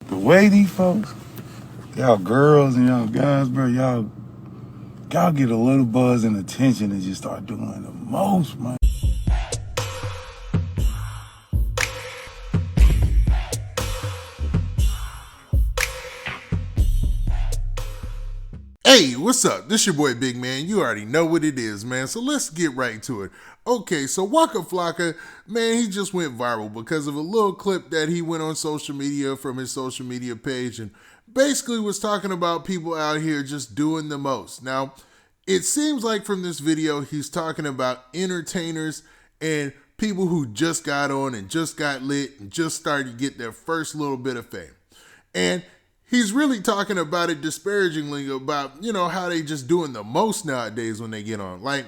The way these folks, y'all girls and y'all guys, bro, y'all get a little buzz and attention and just start doing the most, man. Hey, what's up? This your boy Big Man. You already know what it is, man. So let's get right to it. Okay, so Waka Flocka, man, he just went viral because of a little clip that he went on social media from his social media page and basically was talking about people out here just doing the most. Now, it seems like from this video, he's talking about entertainers and people who just got on and just got lit and just started to get their first little bit of fame. And he's really talking about it disparagingly about, how they just doing the most nowadays when they get on. Like,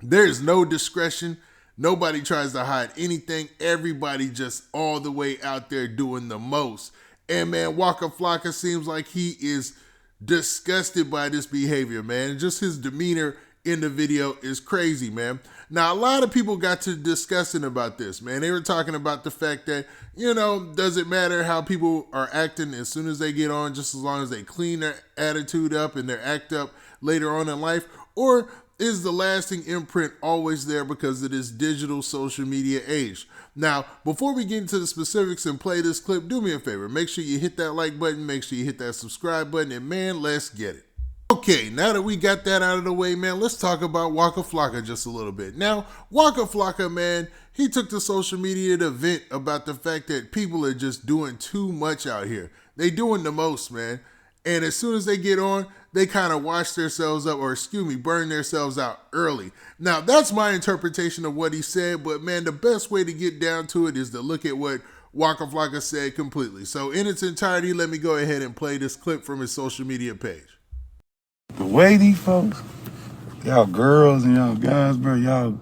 there's no discretion. Nobody tries to hide anything. Everybody just all the way out there doing the most. And man, Waka Flocka seems like he is disgusted by this behavior, man. Just his demeanor in the video is crazy, man. Now, a lot of people got to discussing about this, man. They were talking about the fact that, does it matter how people are acting as soon as they get on, just as long as they clean their attitude up and their act up later on in life? Or is the lasting imprint always there because of this digital social media age? Now, before we get into the specifics and play this clip, do me a favor. Make sure you hit that like button. Make sure you hit that subscribe button. And man, let's get it. Okay, now that we got that out of the way, man, let's talk about Waka Flocka just a little bit. Now, Waka Flocka, man, he took to social media to vent about the fact that people are just doing too much out here. They doing the most, man. And as soon as they get on, they kind of wash themselves up, or burn themselves out early. Now, that's my interpretation of what he said, but man, the best way to get down to it is to look at what Waka Flocka said completely. So in its entirety, let me go ahead and play this clip from his social media page. The way these folks, y'all girls and y'all guys, bro, y'all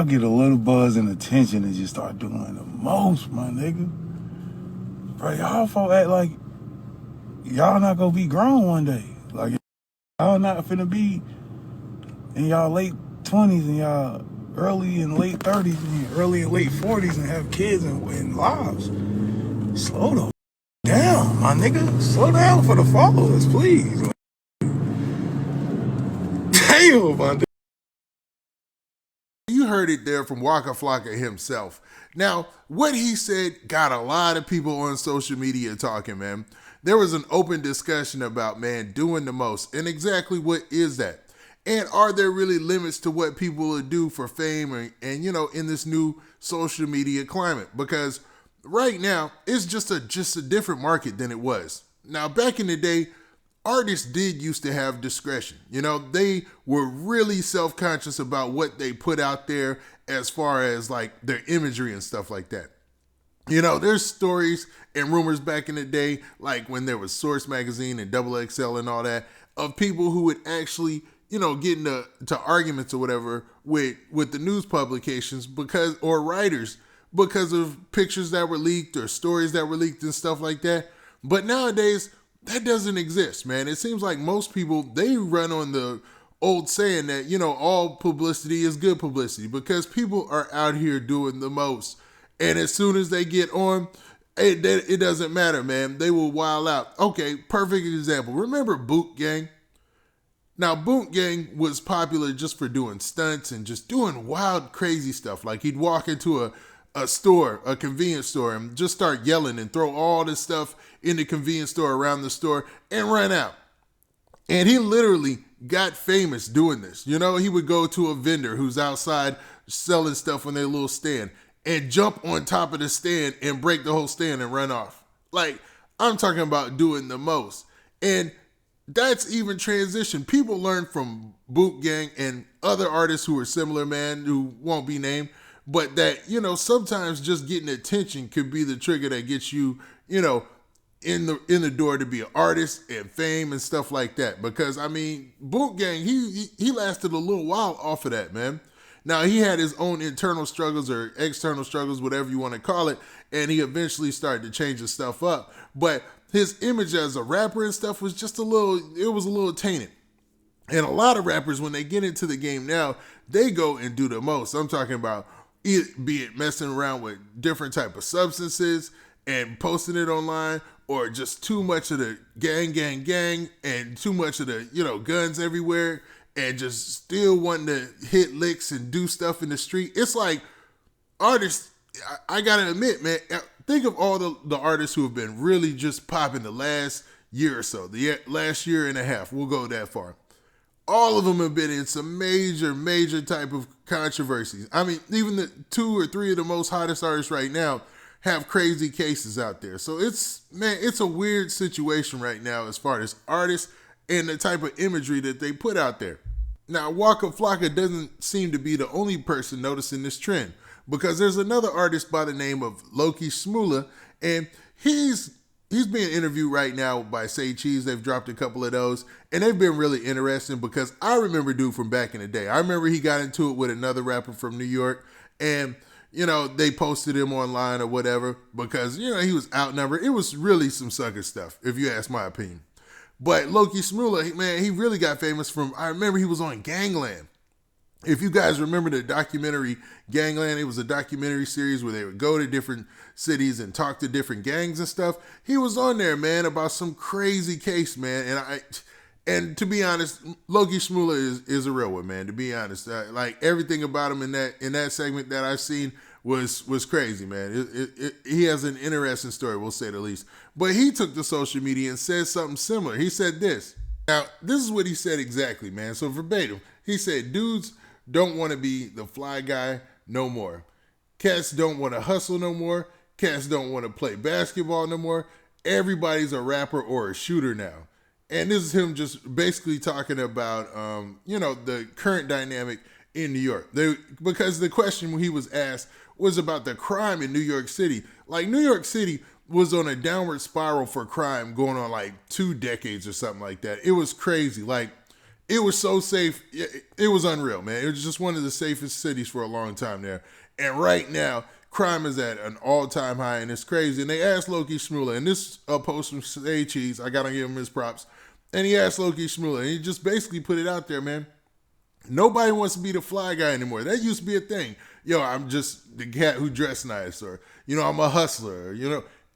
get a little buzz and attention and just start doing the most, my nigga. Bro, y'all folk act like y'all not gonna be grown one day. Like, y'all not finna be in y'all late 20s and y'all early and late 30s and early and late 40s and have kids and lives. Slow the down, my nigga. Slow down for the followers, please. Damn, my nigga. You heard it there from Waka Flocka himself. Now, what he said got a lot of people on social media talking, man. There was an open discussion about, man, doing the most. And exactly what is that? And are there really limits to what people will do for fame and in this new social media climate? Because right now, it's just a different market than it was. Now, back in the day, artists did used to have discretion. They were really self-conscious about what they put out there as far as like their imagery and stuff like that. There's stories and rumors back in the day, like when there was Source Magazine and Double XL and all that, of people who would actually, get into arguments or whatever with the news publications or writers because of pictures that were leaked or stories that were leaked and stuff like that. But nowadays, that doesn't exist, man. It seems like most people, they run on the old saying that, all publicity is good publicity because people are out here doing the most. And as soon as they get on, it doesn't matter, man. They will wild out. Okay, perfect example. Remember Boot Gang? Now, Boot Gang was popular just for doing stunts and just doing wild, crazy stuff. Like he'd walk into a store, a convenience store, and just start yelling and throw all this stuff in the convenience store around the store and run out. And he literally got famous doing this. He would go to a vendor who's outside selling stuff on their little stand and jump on top of the stand and break the whole stand and run off. Like, I'm talking about doing the most. And that's even transition. People learn from Boot Gang and other artists who are similar, man, who won't be named. But that, sometimes just getting attention could be the trigger that gets you, in the door to be an artist and fame and stuff like that. Because, Boot Gang, he lasted a little while off of that, man. Now, he had his own internal struggles or external struggles, whatever you want to call it, and he eventually started to change his stuff up. But his image as a rapper and stuff was just a little tainted. And a lot of rappers, when they get into the game now, they go and do the most. I'm talking about be it messing around with different type of substances and posting it online, or just too much of the gang, and too much of the, guns everywhere, and just still wanting to hit licks and do stuff in the street. It's like artists, I gotta admit, man, think of all the artists who have been really just popping the last year or so, the last year and a half. We'll go that far. All of them have been in some major type of controversies. I mean, even the 2 or 3 of the most hottest artists right now have crazy cases out there. So it's a weird situation right now as far as artists and the type of imagery that they put out there. Now, Waka Flocka doesn't seem to be the only person noticing this trend, because there's another artist by the name of Loki Smula, and he's being interviewed right now by Say Cheese. They've dropped a couple of those, and they've been really interesting because I remember dude from back in the day. I remember he got into it with another rapper from New York, and they posted him online or whatever because, he was outnumbered. It was really some sucker stuff, if you ask my opinion. But Loki Smula, man, he really got famous from, I remember he was on Gangland. If you guys remember the documentary Gangland, it was a documentary series where they would go to different cities and talk to different gangs and stuff. He was on there, man, about some crazy case, man. And to be honest, Loki Smula is a real one, man. To be honest, like everything about him in that segment that I've seen was crazy, man. He has an interesting story, we'll say the least. But he took to social media and said something similar. He said this. Now, this is what he said exactly, man. So verbatim, he said, dudes don't want to be the fly guy no more. Cats don't want to hustle no more. Cats don't want to play basketball no more. Everybody's a rapper or a shooter now. And this is him just basically talking about, the current dynamic in New York. Because the question he was asked was about the crime in New York City. Like, New York City was on a downward spiral for crime going on like 2 decades or something like that. It was crazy. Like, it was so safe. It was unreal, man. It was just one of the safest cities for a long time there. And right now, crime is at an all-time high, and it's crazy. And they asked Loki Smula, and this post from Say Cheese, I got to give him his props. And he asked Loki Smula, and he just basically put it out there, man. Nobody wants to be the fly guy anymore. That used to be a thing. Yo, I'm just the cat who dressed nice, or, I'm a hustler,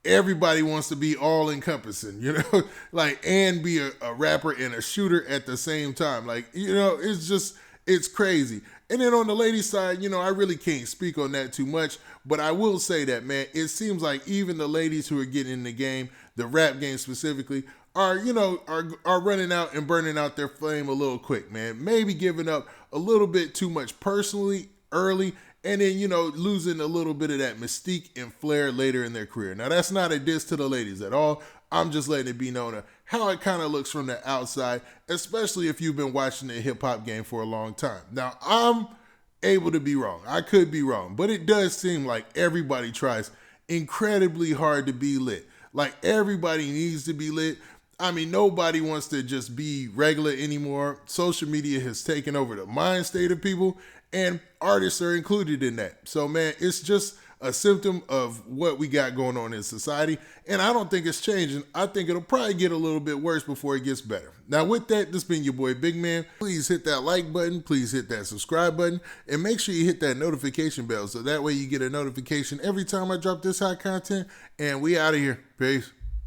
Everybody wants to be all encompassing, and be a rapper and a shooter at the same time. Like, it's crazy. And then on the ladies' side, I really can't speak on that too much, but I will say that, man, it seems like even the ladies who are getting in the game, the rap game specifically, are running out and burning out their flame a little quick, man. Maybe giving up a little bit too much personally early, and then, losing a little bit of that mystique and flair later in their career. Now, that's not a diss to the ladies at all. I'm just letting it be known of how it kind of looks from the outside, especially if you've been watching the hip-hop game for a long time. Now, I'm able to be wrong. I could be wrong, but it does seem like everybody tries incredibly hard to be lit. Like, everybody needs to be lit. I mean, nobody wants to just be regular anymore. Social media has taken over the mind state of people, and artists are included in that. So, man, it's just a symptom of what we got going on in society, and I don't think it's changing. I think it'll probably get a little bit worse before it gets better. Now, with that, this has been your boy Big Man. Please hit that like button. Please hit that subscribe button, and make sure you hit that notification bell so that way you get a notification every time I drop this hot content, and we out of here. Peace.